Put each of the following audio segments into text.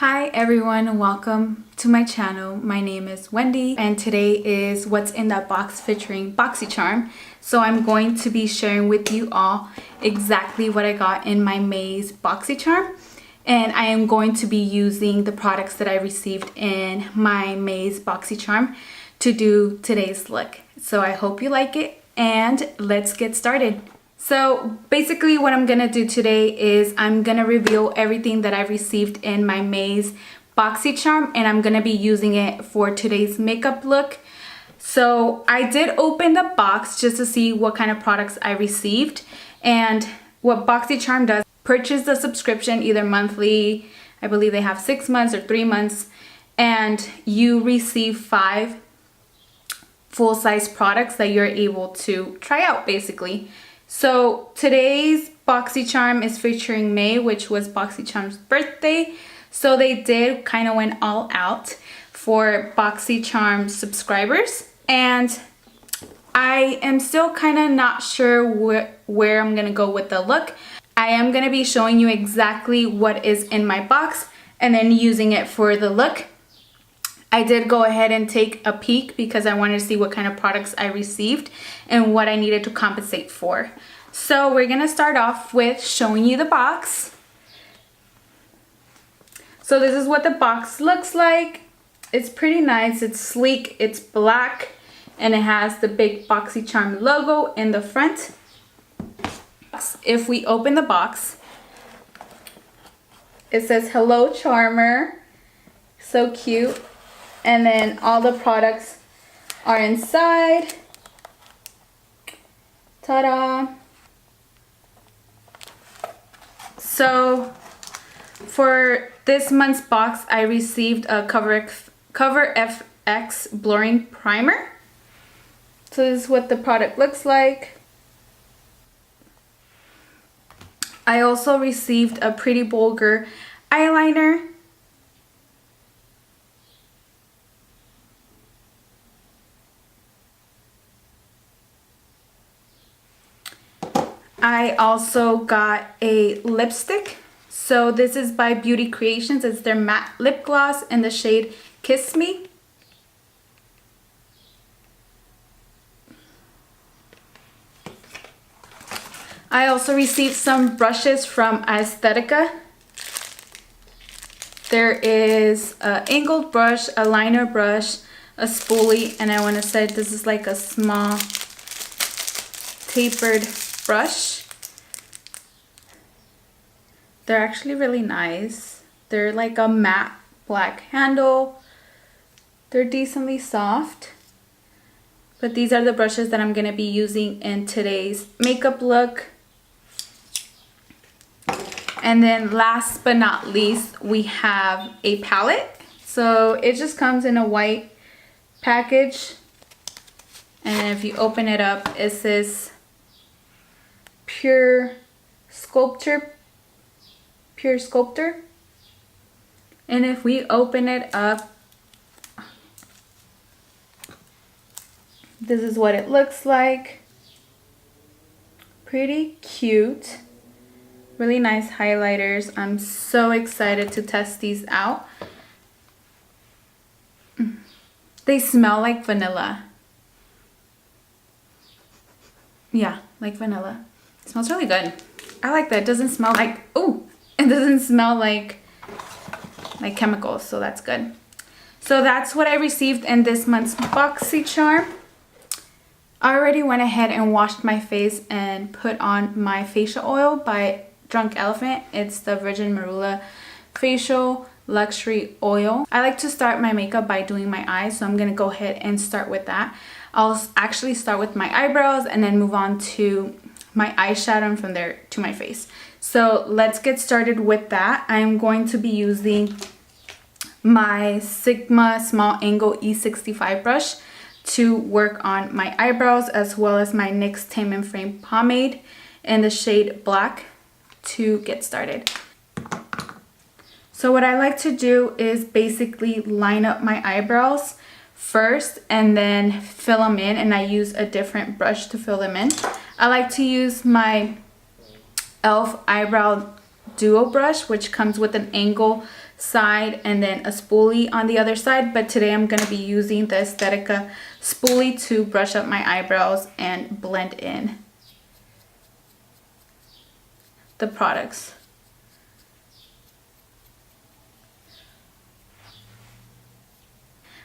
Hi everyone, welcome to my channel. My name is Wendy and today is what's in that box featuring Boxycharm. So I'm going to be sharing with you all exactly what I got in my May's Boxycharm, and I am going to be using the products that I received in my May's Boxycharm to do today's look. So I hope you like it and let's get started. So basically what I'm gonna do today is I'm gonna reveal everything that I received in my May's Boxycharm, and I'm gonna be using it for today's makeup look. So I did open the box just to see what kind of products I received, and what Boxycharm does, purchase the subscription either monthly, I believe they have 6 months or 3 months, and you receive 5 full-size products that you're able to try out basically. So today's Boxycharm is featuring May, which was Boxycharm's birthday. So they did kind of went all out for Boxycharm subscribers. And I am still kind of not sure where I'm going to go with the look. I am going to be showing you exactly what is in my box and then using it for the look. I did go ahead and take a peek because I wanted to see what kind of products I received and what I needed to compensate for. So we're gonna start off with showing you the box. So this is what the box looks like. It's pretty nice, it's sleek, it's black, and it has the big Boxycharm logo in the front. If we open the box, it says hello charmer, so cute. And then all the products are inside. Ta-da! So for this month's box, I received a Cover FX blurring primer. So this is what the product looks like. I also received a Pretty Bulgur eyeliner. I also got a lipstick. So this is by Beauty Creations. It's their matte lip gloss in the shade Kiss Me. I also received some brushes from Aesthetica. There is an angled brush, a liner brush, a spoolie, and I want to say this is like a small tapered brush. They're actually really nice. They're like a matte black handle. They're decently soft. But these are the brushes that I'm going to be using in today's makeup look. And then last but not least, we have a palette. So it just comes in a white package. And if you open it up, it says Pure Sculptor. And if we open it up, this is what it looks like. Pretty cute. Really nice highlighters. I'm so excited to test these out. They smell like vanilla. Yeah, like vanilla. It smells really good. I like that. It doesn't smell like, ooh, it doesn't smell like chemicals, so that's good. So that's what I received in this month's Boxycharm. I already went ahead and washed my face and put on my facial oil by Drunk Elephant. It's the Virgin Marula Facial Luxury Oil. I like to start my makeup by doing my eyes, so I'm going to go ahead and start with that. I'll actually start with my eyebrows and then move on to my eyeshadow and from there to my face. So let's get started with that. I'm going to be using my Sigma Small Angle E65 brush to work on my eyebrows, as well as my NYX Tame and Frame pomade in the shade Black to get started. So what I like to do is basically line up my eyebrows first and then fill them in, and I use a different brush to fill them in. I like to use my e.l.f. eyebrow duo brush, which comes with an angle side and then a spoolie on the other side, but today I'm going to be using the Aesthetica spoolie to brush up my eyebrows and blend in the products.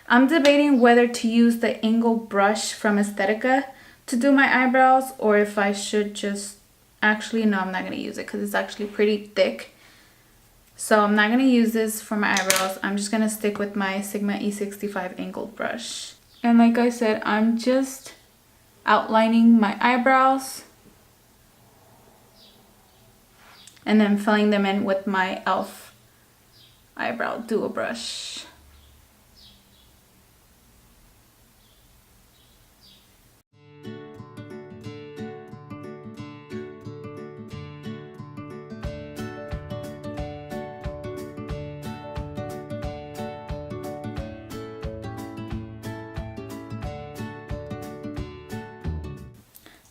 I'm debating whether to use the angle brush from Aesthetica to do my eyebrows, or if I should just actually, no, I'm not going to use it because it's actually pretty thick. So I'm not going to use this for my eyebrows. I'm just going to stick with my Sigma E65 angled brush. And like I said, I'm just outlining my eyebrows and then filling them in with my e.l.f. eyebrow duo brush.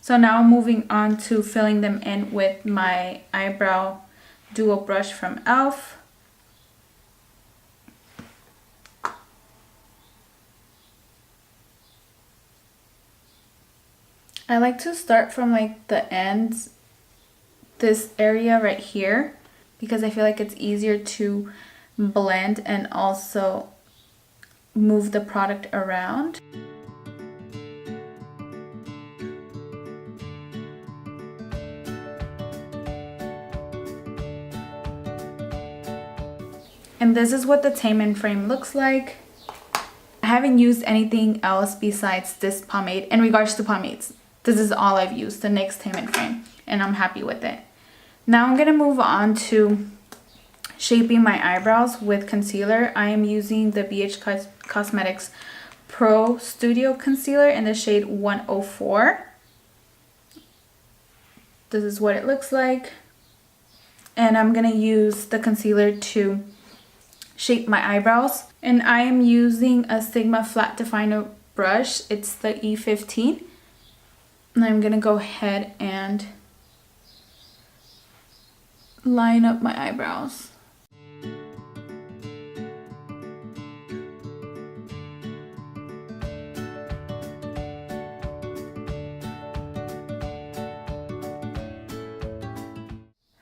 So now moving on to filling them in with my eyebrow duo brush from e.l.f. I like to start from like the ends, this area right here, because I feel like it's easier to blend and also move the product around. And this is what the Tame frame looks like. I haven't used anything else besides this pomade. In regards to pomades, this is all I've used, the NYX Tame frame, and I'm happy with it. Now I'm gonna move on to shaping my eyebrows with concealer. I am using the Beige Cosmetics Pro Studio Concealer in the shade 104. This is what it looks like. And I'm gonna use the concealer to shape my eyebrows, and I am using a Sigma flat definer brush. It's the E15, and I'm gonna go ahead and line up my eyebrows.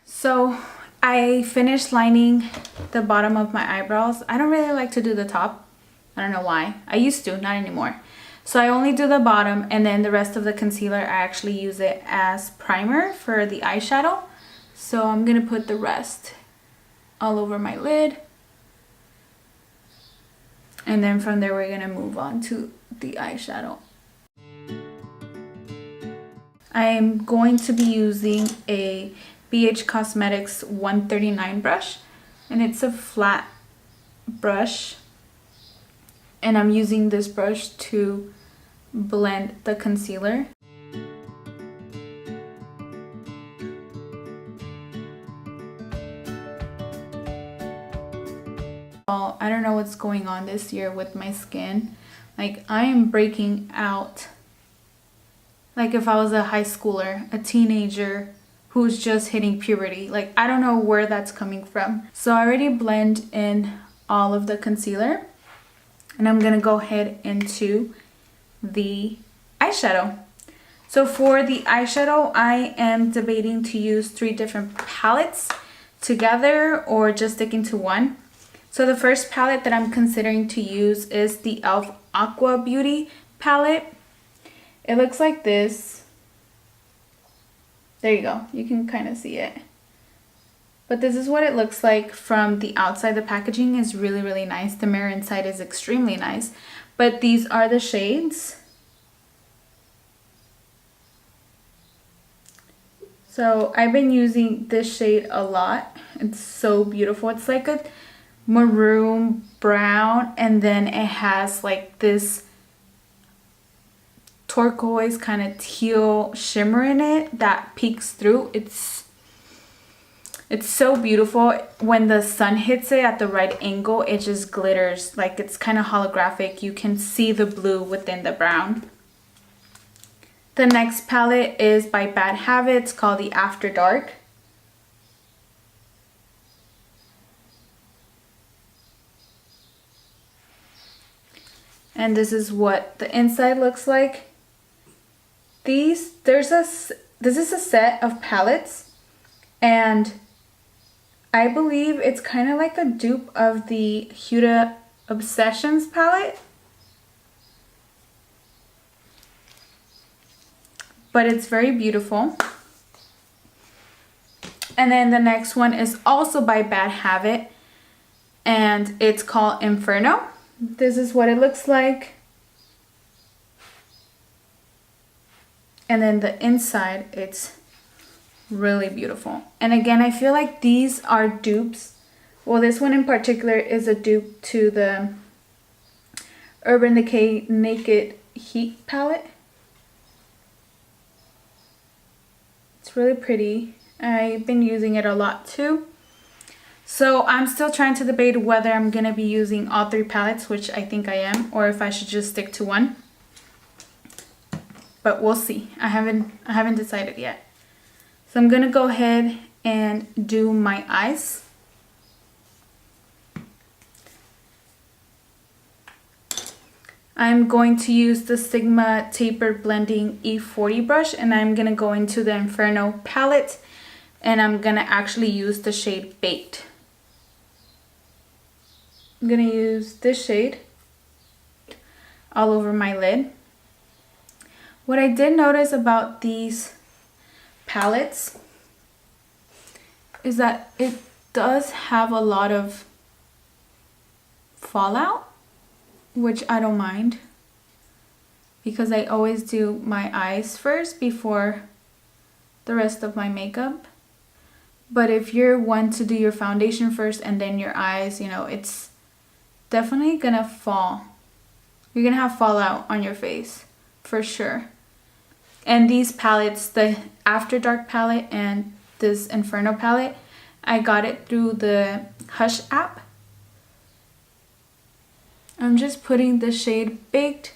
So I finished lining the bottom of my eyebrows. I don't really like to do the top. I don't know why. I used to, not anymore. So I only do the bottom, and then the rest of the concealer I actually use it as primer for the eyeshadow. So I'm gonna put the rest all over my lid. And then from there we're gonna move on to the eyeshadow. I am going to be using a BH Cosmetics 139 brush, and it's a flat brush, and I'm using this brush to blend the concealer. Well, I don't know what's going on this year with my skin. Like, I am breaking out like if I was a high schooler, a teenager who's just hitting puberty. Like, I don't know where that's coming from. So I already blend in all of the concealer, and I'm gonna go ahead into the eyeshadow. So for the eyeshadow, I am debating to use 3 different palettes together or just sticking to one. So the first palette that I'm considering to use is the e.l.f. Aqua Beauty palette. It looks like this. There you go. You can kind of see it. But this is what it looks like from the outside. The packaging is really, really nice. The mirror inside is extremely nice. But these are the shades. So I've been using this shade a lot. It's so beautiful. It's like a maroon brown, and then it has like this turquoise kind of teal shimmer in it that peeks through. It's so beautiful. When the sun hits it at the right angle, it just glitters. Like, it's kind of holographic. You can see the blue within the brown. The next palette is by Bad Habits, called the After Dark. And this is what the inside looks like. This is a set of palettes, and I believe it's kind of like a dupe of the Huda Obsessions palette. But it's very beautiful. And then the next one is also by Bad Habit, and it's called Inferno. This is what it looks like. And then the inside, it's really beautiful. And again, I feel like these are dupes. Well, this one in particular is a dupe to the Urban Decay Naked Heat palette. It's really pretty. I've been using it a lot too. So I'm still trying to debate whether I'm gonna be using all three palettes, which I think I am, or if I should just stick to one. But we'll see. I haven't decided yet. So I'm gonna go ahead and do my eyes. I'm going to use the Sigma Taper Blending E40 brush, and I'm gonna go into the Inferno palette, and I'm gonna actually use the shade Baked. I'm gonna use this shade all over my lid. What I did notice about these palettes is that it does have a lot of fallout, which I don't mind, because I always do my eyes first before the rest of my makeup. But if you're one to do your foundation first and then your eyes, you know, it's definitely gonna fall. You're gonna have fallout on your face for sure. And these palettes, the After Dark palette and this Inferno palette, I got it through the Hush app. I'm just putting the shade Baked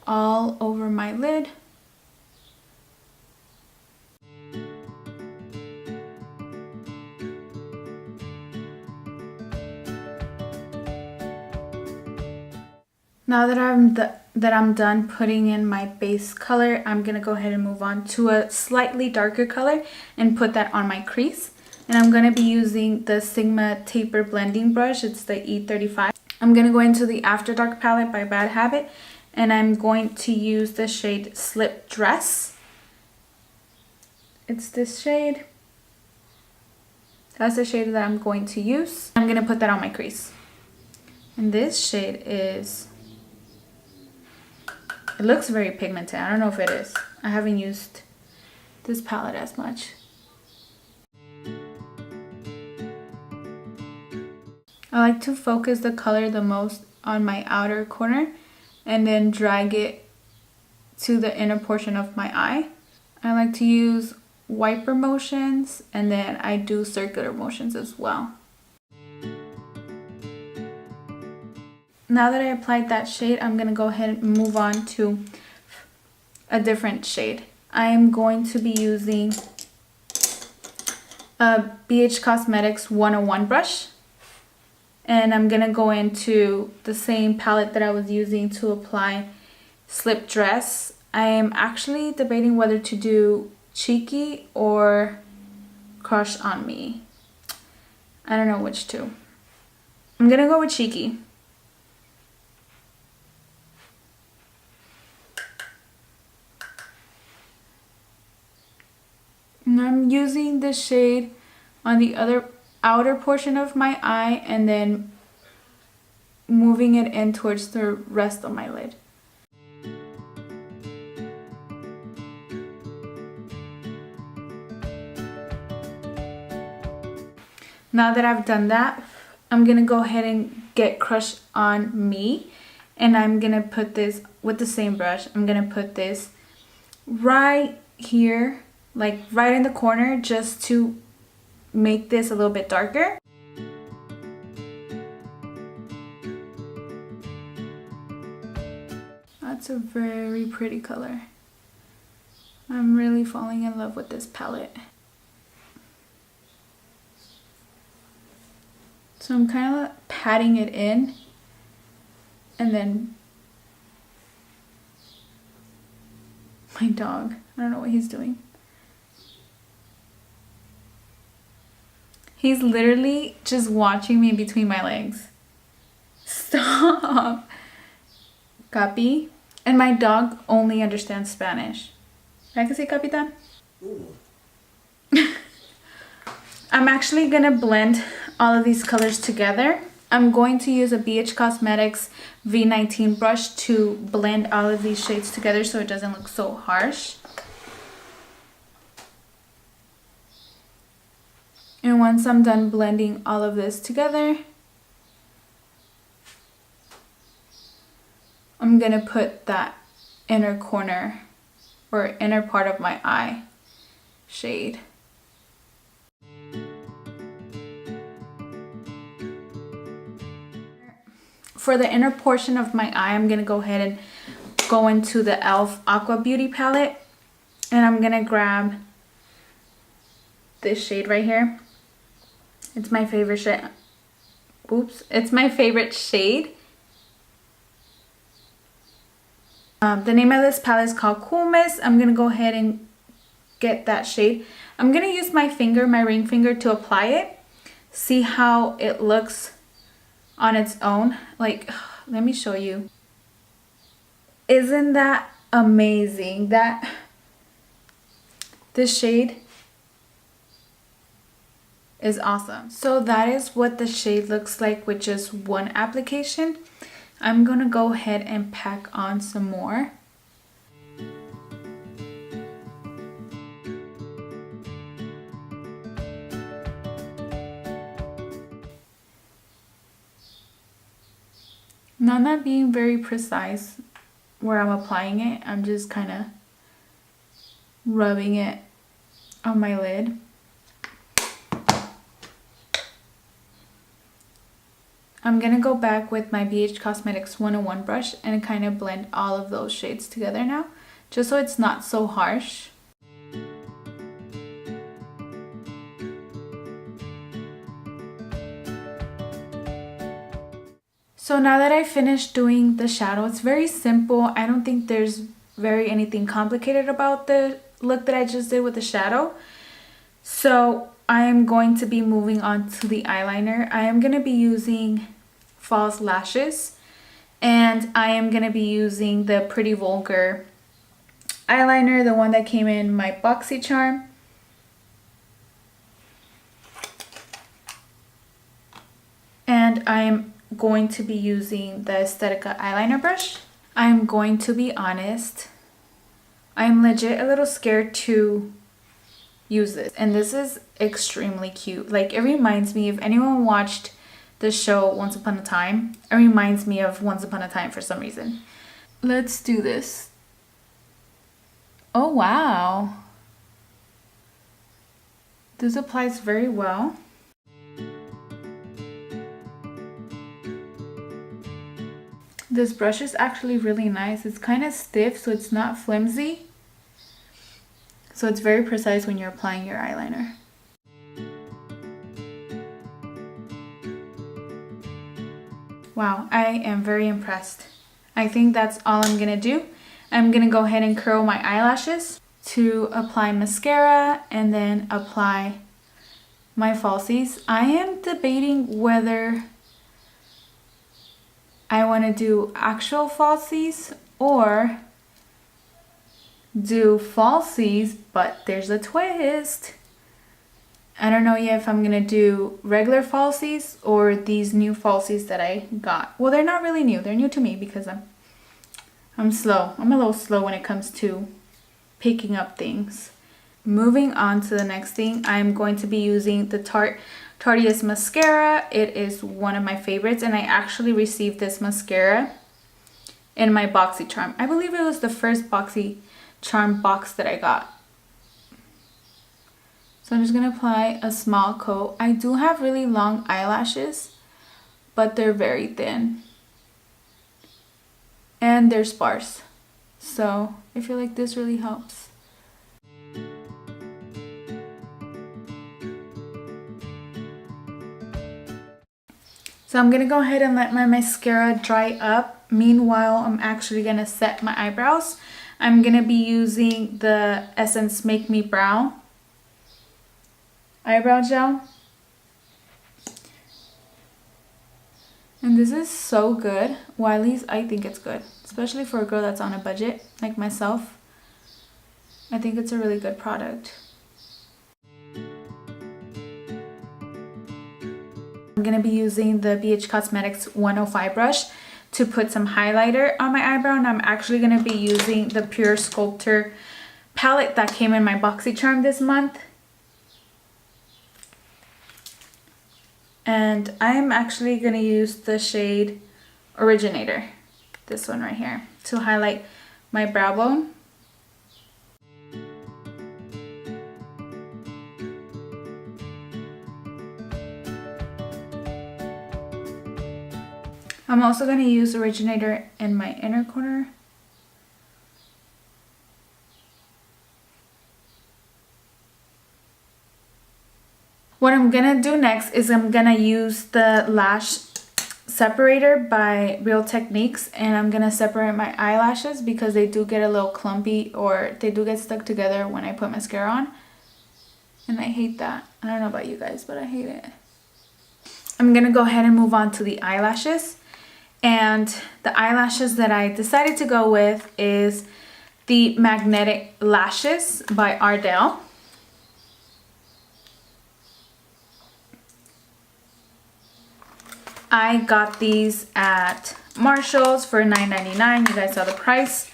all over my lid. Now that I'm done putting in my base color, I'm gonna go ahead and move on to a slightly darker color and put that on my crease. And I'm gonna be using the Sigma Taper Blending brush. It's the E35. I'm gonna go into the After Dark palette by Bad Habit, and I'm going to use the shade Slip Dress. It's this shade. That's the shade that I'm going to use. I'm gonna put that on my crease. And this shade is, it looks very pigmented. I don't know if it is. I haven't used this palette as much. I like to focus the color the most on my outer corner and then drag it to the inner portion of my eye. I like to use wiper motions, and then I do circular motions as well. Now that I applied that shade, I'm going to go ahead and move on to a different shade. I am going to be using a BH Cosmetics 101 brush. And I'm going to go into the same palette that I was using to apply Slip Dress. I am actually debating whether to do Cheeky or Crush on Me. I don't know which two. I'm going to go with Cheeky. And I'm using this shade on the outer portion of my eye and then moving it in towards the rest of my lid. Now that I've done that, I'm gonna go ahead and get Crush on Me, and I'm gonna put this with the same brush. I'm gonna put this right here, like right in the corner, just to make this a little bit darker. That's a very pretty color. I'm really falling in love with this palette. So I'm kind of patting it in and then My dog. I don't know what he's doing. He's literally just watching me between my legs. Stop. Capi. And my dog only understands Spanish. I can say Capitan? I'm actually gonna blend all of these colors together. I'm going to use a BH Cosmetics V19 brush to blend all of these shades together so it doesn't look so harsh. And once I'm done blending all of this together, I'm gonna put that inner corner or inner part of my eye shade. For the inner portion of my eye, I'm gonna go ahead and go into the e.l.f. Aqua Beauty palette, and I'm gonna grab this shade right here. It's my favorite shade. Oops, it's my favorite shade. The name of this palette is called Cool Mist. I'm gonna go ahead and get that shade. I'm gonna use my finger, my ring finger, to apply it. See how it looks on its own. Like, let me show you. Isn't that amazing? This shade is awesome. So that is what the shade looks like with just one application. I'm gonna go ahead and pack on some more. Now, I'm not being very precise where I'm applying it. I'm just kind of rubbing it on my lid. I'm gonna go back with my BH Cosmetics 101 brush and kind of blend all of those shades together now, just so it's not so harsh. So now that I finished doing the shadow, it's very simple. I don't think there's anything complicated about the look that I just did with the shadow. So I am going to be moving on to the eyeliner. I am going to be using false lashes, and I am going to be using the Pretty Vulgar eyeliner, the one that came in my Boxycharm. And I am going to be using the Aesthetica eyeliner brush. I'm going to be honest, I'm legit a little scared to use this, and this is extremely cute. Like, it reminds me, if anyone watched the show Once Upon a Time, it reminds me of Once Upon a Time for some reason. Let's do this. Oh wow, this applies very well. This brush is actually really nice. It's kind of stiff, so it's not flimsy. So it's very precise when you're applying your eyeliner. Wow, I am very impressed. I think that's all I'm gonna do. I'm gonna go ahead and curl my eyelashes to apply mascara and then apply my falsies. I am debating whether I want to do actual falsies or do falsies, but there's a twist. I don't know yet if I'm gonna do regular falsies or these new falsies that I got. Well, they're not really new. They're new to me because I'm slow. I'm a little slow when it comes to picking up things. Moving on to the next thing, I'm going to be using the Tarteist mascara. It is one of my favorites, and I actually received this mascara in my Boxycharm. I believe it was the first Boxycharm box that I got. So I'm just gonna apply a small coat. I do have really long eyelashes, but they're very thin and they're sparse, so I feel like this really helps. So I'm gonna go ahead and let my mascara dry up. Meanwhile, I'm actually gonna set my eyebrows. I'm gonna be using the Essence Make Me Brown eyebrow gel. And this is so good. Well, at least I think it's good. Especially for a girl that's on a budget like myself. I think it's a really good product. I'm going to be using the BH Cosmetics 105 brush to put some highlighter on my eyebrow. And I'm actually going to be using the Pure Sculptor palette that came in my Boxycharm this month. And I'm actually going to use the shade Originator, this one right here, to highlight my brow bone. I'm also going to use Originator in my inner corner. What I'm going to do next is I'm going to use the lash separator by Real Techniques, and I'm going to separate my eyelashes because they do get a little clumpy or they do get stuck together when I put mascara on. And I hate that. I don't know about you guys, but I hate it. I'm going to go ahead and move on to the eyelashes. And the eyelashes that I decided to go with is the Magnetic Lashes by Ardell. I got these at Marshall's for $9.99. You guys saw the price.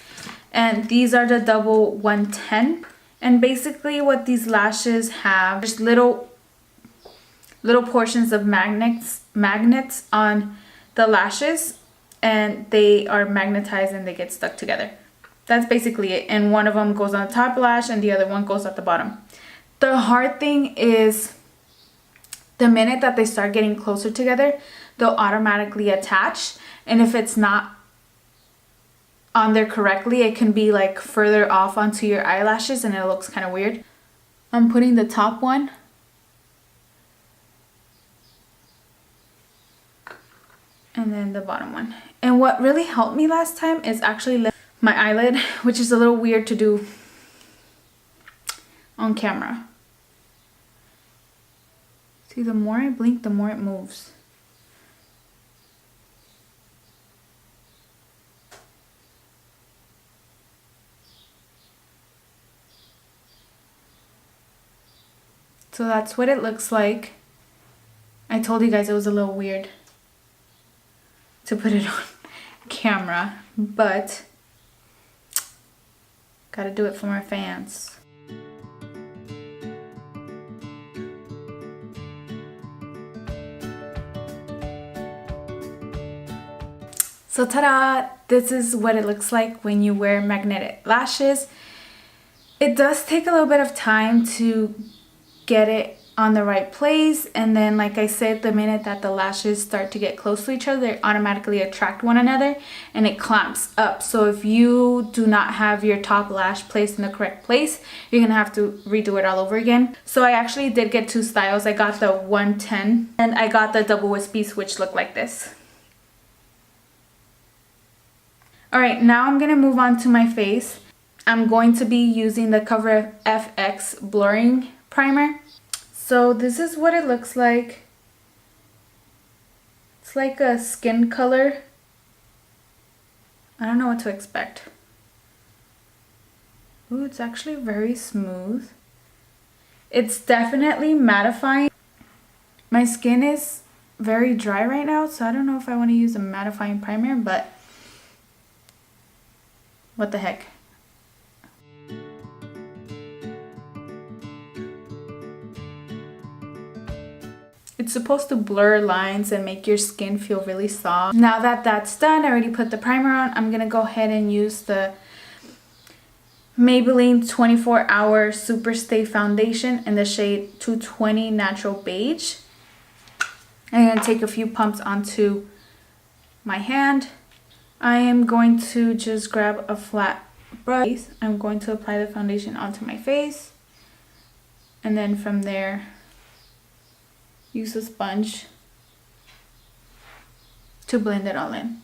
And these are the double 110. And basically what these lashes have, there's little portions of magnets on the lashes, and they are magnetized and they get stuck together. That's basically it. And one of them goes on the top lash and the other one goes at the bottom. The hard thing is the minute that they start getting closer together, they'll automatically attach. And if it's not on there correctly, it can be like further off onto your eyelashes and it looks kind of weird. I'm putting the top one. And then the bottom one. And what really helped me last time is actually lift my eyelid, which is a little weird to do on camera. See, the more I blink, the more it moves. So that's what it looks like. I told you guys it was a little weird to put it on camera, but gotta do it for my fans. So ta-da! This is what it looks like when you wear magnetic lashes. It does take a little bit of time to get it on the right place, and then like I said, the minute that the lashes start to get close to each other, they automatically attract one another and it clamps up. So if you do not have your top lash placed in the correct place, you're gonna have to redo it all over again. So I actually did get two styles. I got the 110 and I got the double wispies, which look like this. Alright, now I'm gonna move on to my face. I'm going to be using the Cover FX blurring primer. So this is what it looks like. It's like a skin color. I don't know what to expect. Ooh, it's actually very smooth. It's definitely mattifying. My skin is very dry right now, so I don't know if I want to use a mattifying primer, but what the heck. It's supposed to blur lines and make your skin feel really soft. Now that that's done, I already put the primer on. I'm gonna go ahead and use the Maybelline 24 Hour Super Stay Foundation in the shade 220 Natural Beige. I'm gonna take a few pumps onto my hand. I am going to just grab a flat brush. I'm going to apply the foundation onto my face, and then from there use a sponge to blend it all in.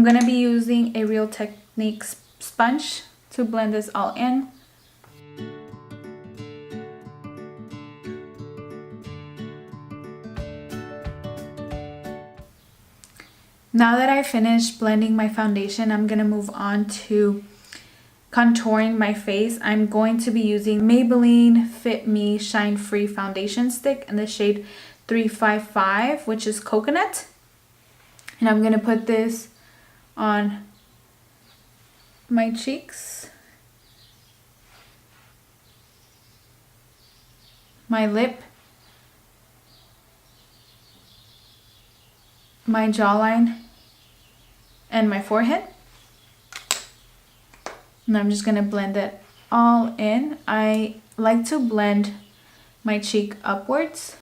I'm gonna be using a Real Techniques sponge to blend this all in. Now that I finished blending my foundation, I'm gonna move on to contouring my face. I'm going to be using Maybelline Fit Me Shine Free Foundation Stick in the shade 355, which is Coconut. And I'm gonna put this on my cheeks, my lip, my jawline, and my forehead. And I'm just gonna blend it all in. I like to blend my cheek upwards.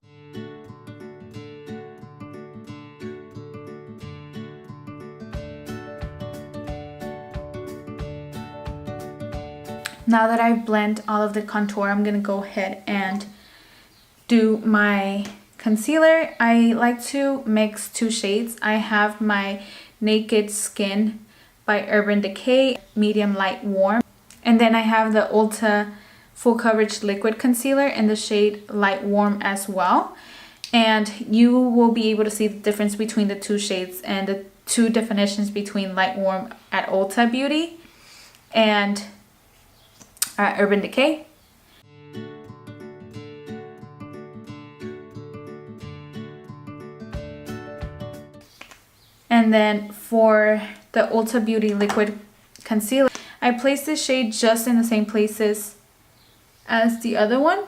Now that I've blended all of the contour, I'm gonna go ahead and do my concealer. I like to mix two shades. I have my Naked Skin by Urban Decay Medium Light Warm, and then I have the Ulta Full Coverage Liquid Concealer in the shade Light Warm as well. And you will be able to see the difference between the two shades and the two definitions between Light Warm at Ulta Beauty and Urban Decay. And then for the Ulta Beauty Liquid Concealer, I placed this shade just in the same places as the other one.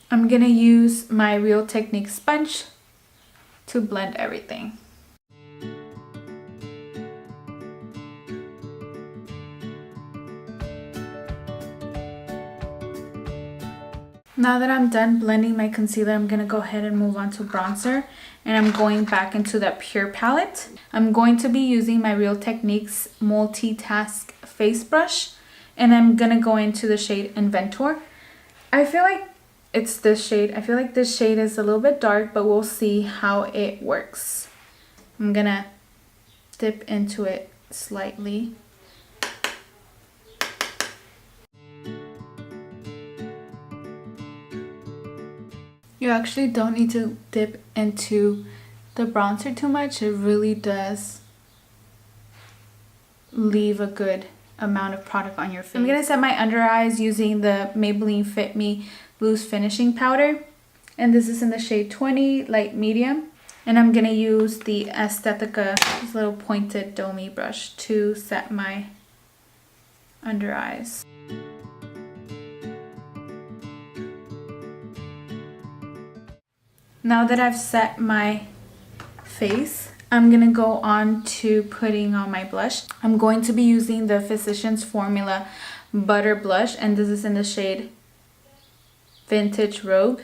I'm gonna use my Real Techniques sponge to blend everything. Now that I'm done blending my concealer, I'm going to go ahead and move on to bronzer. And I'm going back into that Pure palette. I'm going to be using my Real Techniques Multitask Face Brush. And I'm going to go into the shade Inventor. I feel like it's this shade. I feel like this shade is a little bit dark, but we'll see how it works. I'm going to dip into it slightly. You actually don't need to dip into the bronzer too much. It really does leave a good amount of product on your face. I'm going to set my under eyes using the Maybelline Fit Me Loose Finishing Powder. And this is in the shade 20, Light Medium. And I'm going to use the Aesthetica, this little pointed domey brush, to set my under eyes. Now that I've set my face, I'm going to go on to putting on my blush. I'm going to be using the Physicians Formula Butter Blush, and this is in the shade Vintage Rogue.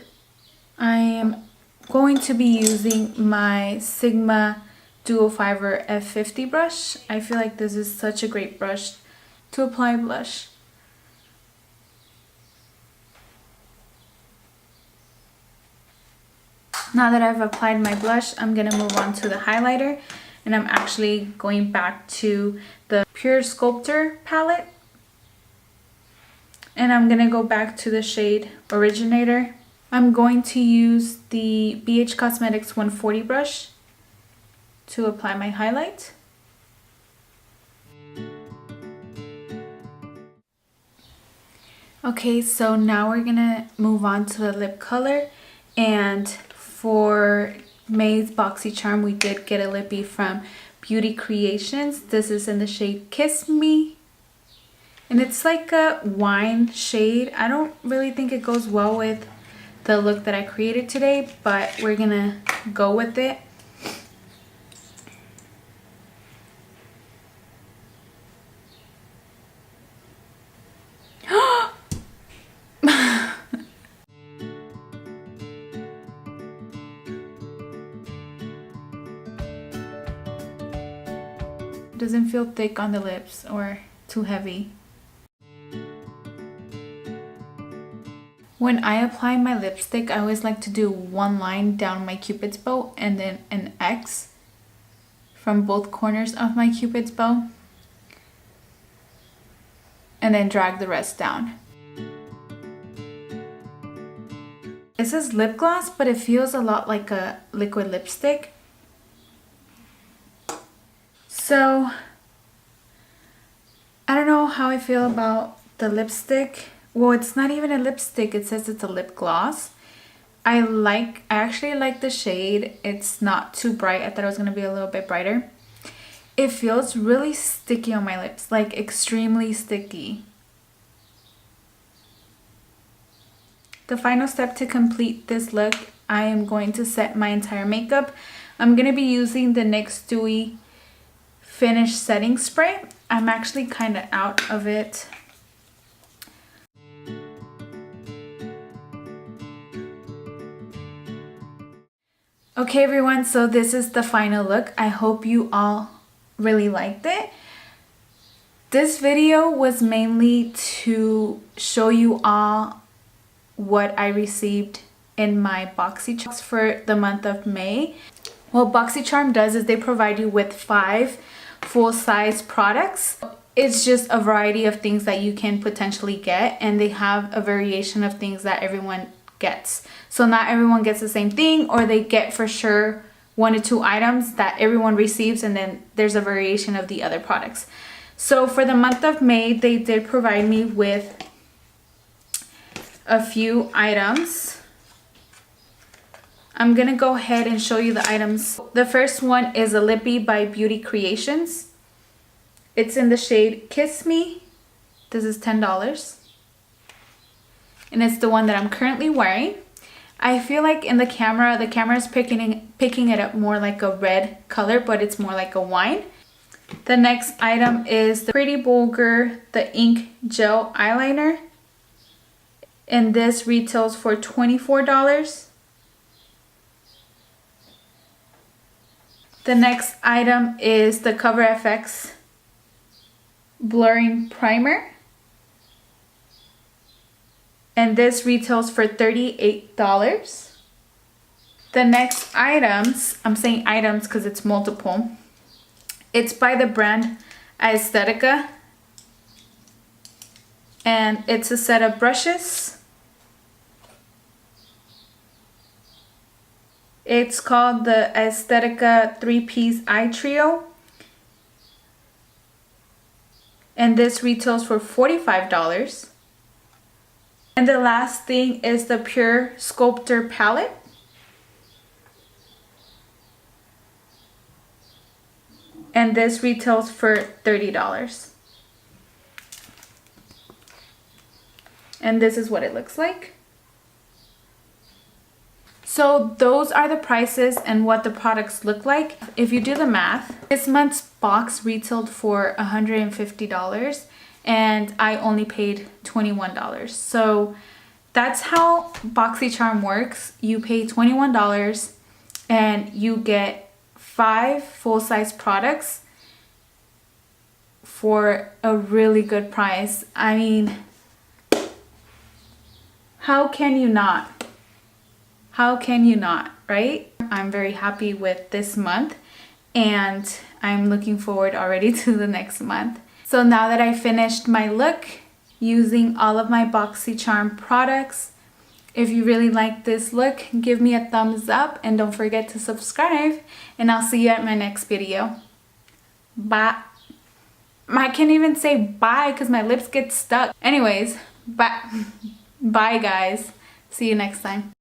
I am going to be using my Sigma Duo Fiber F50 brush. I feel like this is such a great brush to apply blush. Now that I've applied my blush, I'm going to move on to the highlighter. And I'm actually going back to the Pure Sculptor palette. And I'm going to go back to the shade Originator. I'm going to use the BH Cosmetics 140 brush to apply my highlight. Okay, so now we're going to move on to the lip color. And for May's Boxycharm, we did get a lippy from Beauty Creations. This is in the shade Kiss Me. And it's like a wine shade. I don't really think it goes well with the look that I created today, but we're gonna go with it. Doesn't feel thick on the lips or too heavy. When I apply my lipstick, I always like to do one line down my cupid's bow and then an X from both corners of my cupid's bow, and then drag the rest down. This is lip gloss, but it feels a lot like a liquid lipstick. So I don't know how I feel about the lipstick. Well, it's not even a lipstick, it says it's a lip gloss. I actually like the shade. It's not too bright. I thought it was going to be a little bit brighter. It feels really sticky on my lips, like extremely sticky. The final step to complete this look, I am going to set my entire makeup. I'm going to be using the NYX Dewy Finish Setting Spray. I'm actually kind of out of it. Okay everyone, so this is the final look. I hope you all really liked it. This video was mainly to show you all what I received in my Boxycharm for the month of May. What Boxycharm does is they provide you with 5 full-size products. It's just a variety of things that you can potentially get, and they have a variation of things that everyone gets. So not everyone gets the same thing, or they get for sure 1 or 2 items that everyone receives, and then there's a variation of the other products. So for the month of May, they did provide me with a few items. I'm gonna go ahead and show you the items. The first one is a lippy by Beauty Creations. It's in the shade Kiss Me. This is $10. And it's the one that I'm currently wearing. I feel like in the camera is picking it up more like a red color, but it's more like a wine. The next item is the Pretty Bulgur, the Ink Gel Eyeliner. And this retails for $24. The next item is the Cover FX Blurring Primer. And this retails for $38. The next items, I'm saying items because it's multiple. It's by the brand Aesthetica. And it's a set of brushes. It's called the Aesthetica 3-Piece Eye Trio. And this retails for $45. And the last thing is the Pure Sculptor Palette. And this retails for $30. And this is what it looks like. So those are the prices and what the products look like. If you do the math, this month's box retailed for $150 and I only paid $21. So that's how Boxycharm works. You pay $21 and you get 5 full-size products for a really good price. I mean, how can you not? How can you not, right? I'm very happy with this month and I'm looking forward already to the next month. So now that I finished my look using all of my Boxycharm products, if you really like this look, give me a thumbs up and don't forget to subscribe, and I'll see you at my next video. Bye. I can't even say bye because my lips get stuck. Anyways, bye. Bye guys. See you next time.